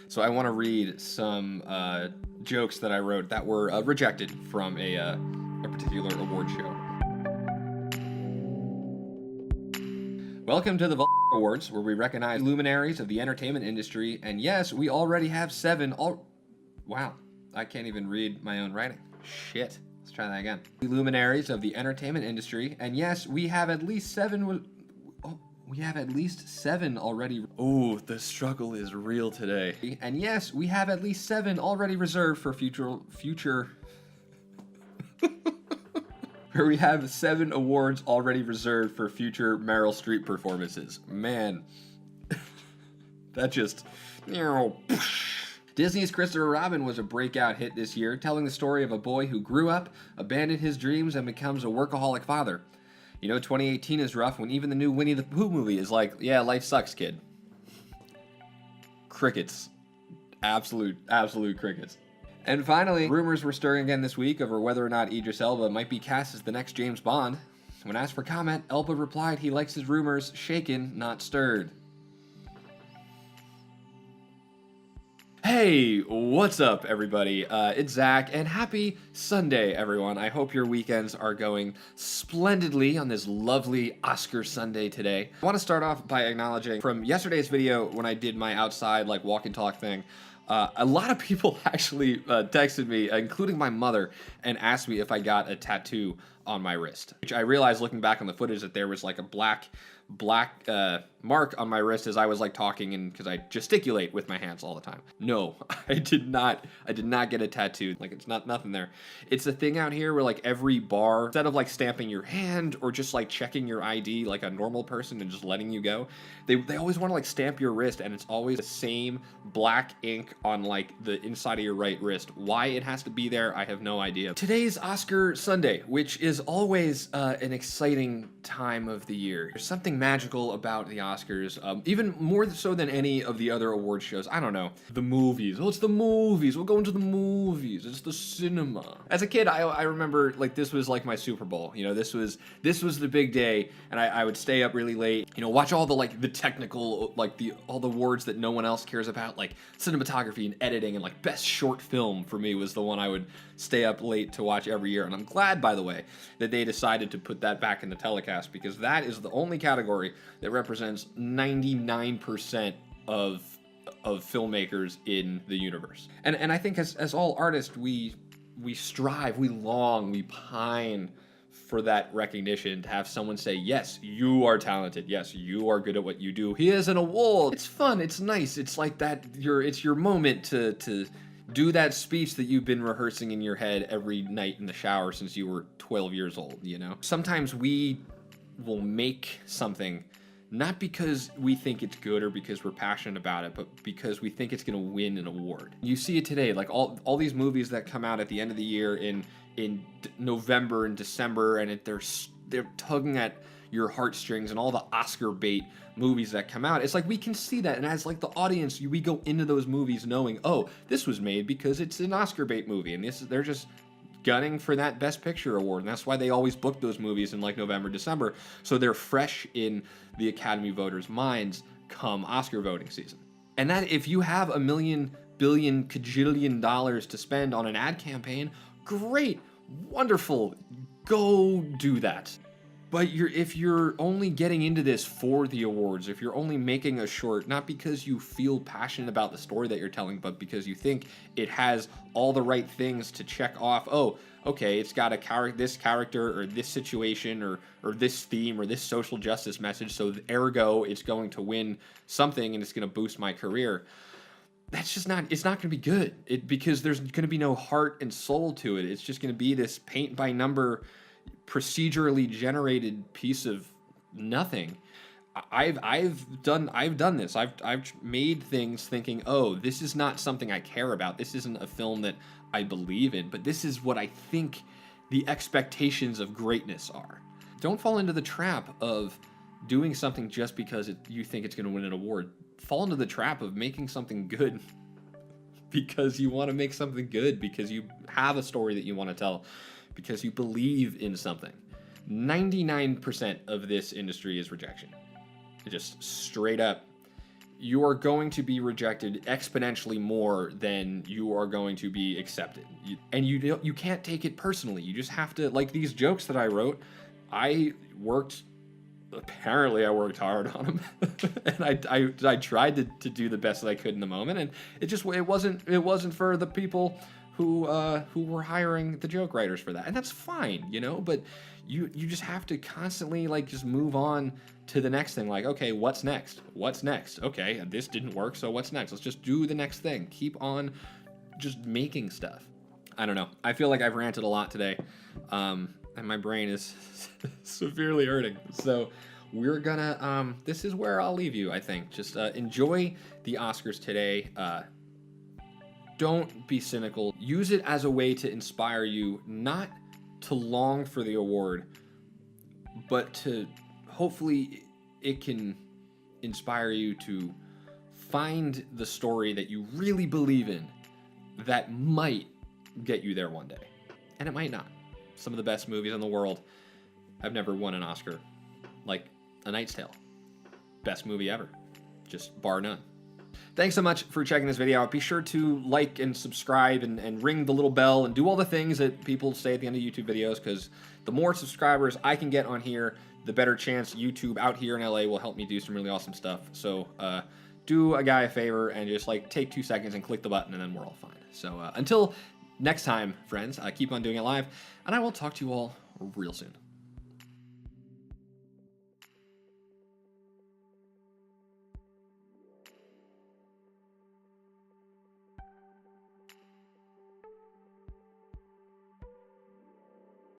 So I want to read some jokes that I wrote that were rejected from a particular award show. Welcome to the Awards, where we recognize luminaries of the entertainment industry. And yes, we already have 7. Wow, I can't even read my own writing. Shit. Let's try that again. Luminaries of the entertainment industry. And yes, we have at least 7. We have at least 7 already. Oh, the struggle is real today. And yes, we have at least 7 already reserved for future. Where we have 7 awards already reserved for future Meryl Streep performances. Man, that just. Disney's Christopher Robin was a breakout hit this year, telling the story of a boy who grew up, abandoned his dreams, and becomes a workaholic father. You know, 2018 is rough when even the new Winnie the Pooh movie is like, yeah, life sucks, kid. Crickets. Absolute crickets. And finally, rumors were stirring again this week over whether or not Idris Elba might be cast as the next James Bond. When asked for comment, Elba replied he likes his rumors shaken, not stirred. Hey, what's up, everybody? It's Zach, and happy Sunday, everyone. I hope your weekends are going splendidly on this lovely Oscar Sunday today. I want to start off by acknowledging from yesterday's video when I did my outside walk and talk thing. A lot of people actually texted me, including my mother, and asked me if I got a tattoo on my wrist. Which I realized looking back on the footage that there was like a black mark on my wrist as I was talking, and because I gesticulate with my hands all the time. No, I did not get a tattoo. It's nothing there. It's a thing out here where every bar, instead of stamping your hand or just checking your ID like a normal person and just letting you go, they always want to stamp your wrist, and it's always the same black ink on the inside of your right wrist. Why it has to be there, I have no idea. Today's Oscar Sunday, which is always an exciting time of the year. There's something magical about the Oscars, even more so than any of the other award shows. I don't know. The movies. Oh, it's the movies. We're going to the movies. It's the cinema. As a kid, I remember this was my Super Bowl. You know, this was the big day, and I would stay up really late. You know, watch all the technical all the awards that no one else cares about, like cinematography and editing, and best short film for me was the one I would stay up late to watch every year. And I'm glad, by the way, that they decided to put that back in the telecast, because that is the only category that represents 99% of filmmakers in the universe. And I think as all artists, we strive, we long, we pine for that recognition, to have someone say, yes, you are talented, yes, you are good at what you do, here's an award. It's fun, it's nice, it's like that, it's your moment to do that speech that you've been rehearsing in your head every night in the shower since you were 12 years old, you know? Sometimes we will make something not because we think it's good or because we're passionate about it, but because we think it's going to win an award. You see it today, all these movies that come out at the end of the year in November and December, and they're tugging at your heartstrings, and all the Oscar bait movies that come out. It's we can see that, and as the audience, we go into those movies knowing, oh, this was made because it's an Oscar bait movie, and they're just gunning for that Best Picture award, and that's why they always book those movies in November, December, so they're fresh in the Academy voters' minds come Oscar voting season. And that, if you have $1 million, billion, cajillion dollars to spend on an ad campaign, great, wonderful, go do that. But if you're only getting into this for the awards, if you're only making a short, not because you feel passionate about the story that you're telling, but because you think it has all the right things to check off, oh, okay, it's got this character or this situation or this theme or this social justice message, so ergo it's going to win something and it's going to boost my career. That's just not, it's not going to be good. Because there's going to be no heart and soul to it. It's just going to be this paint by number, procedurally generated piece of nothing. I've done this. I've made things thinking, oh, this is not something I care about. This isn't a film that I believe in, but this is what I think the expectations of greatness are. Don't fall into the trap of doing something just because you think it's going to win an award. Fall into the trap of making something good because you want to make something good, because you have a story that you want to tell, because you believe in something. 99% of this industry is rejection. Just straight up you are going to be rejected exponentially more than you are going to be accepted. And you can't take it personally. You just have to, like these jokes that I wrote, apparently I worked hard on them. And I tried to do the best that I could in the moment, and it wasn't for the people who were hiring the joke writers for that. And that's fine, you know, but you just have to constantly like just move on to the next thing. Like, okay, what's next? What's next? Okay, this didn't work, so what's next? Let's just do the next thing. Keep on just making stuff. I don't know. I feel like I've ranted a lot today, and my brain is severely hurting. So we're gonna, this is where I'll leave you, I think. Just enjoy the Oscars today. Don't be cynical. Use it as a way to inspire you, not to long for the award, but to hopefully it can inspire you to find the story that you really believe in that might get you there one day. And it might not. Some of the best movies in the world have never won an Oscar, like A Knight's Tale. Best movie ever, just bar none. Thanks so much for checking this video out. Be sure to like and subscribe and ring the little bell and do all the things that people say at the end of YouTube videos, because the more subscribers I can get on here, the better chance YouTube out here in LA will help me do some really awesome stuff. So do a guy a favor and just like take 2 seconds and click the button, and then we're all fine. So until next time, friends, keep on doing it live, and I will talk to you all real soon.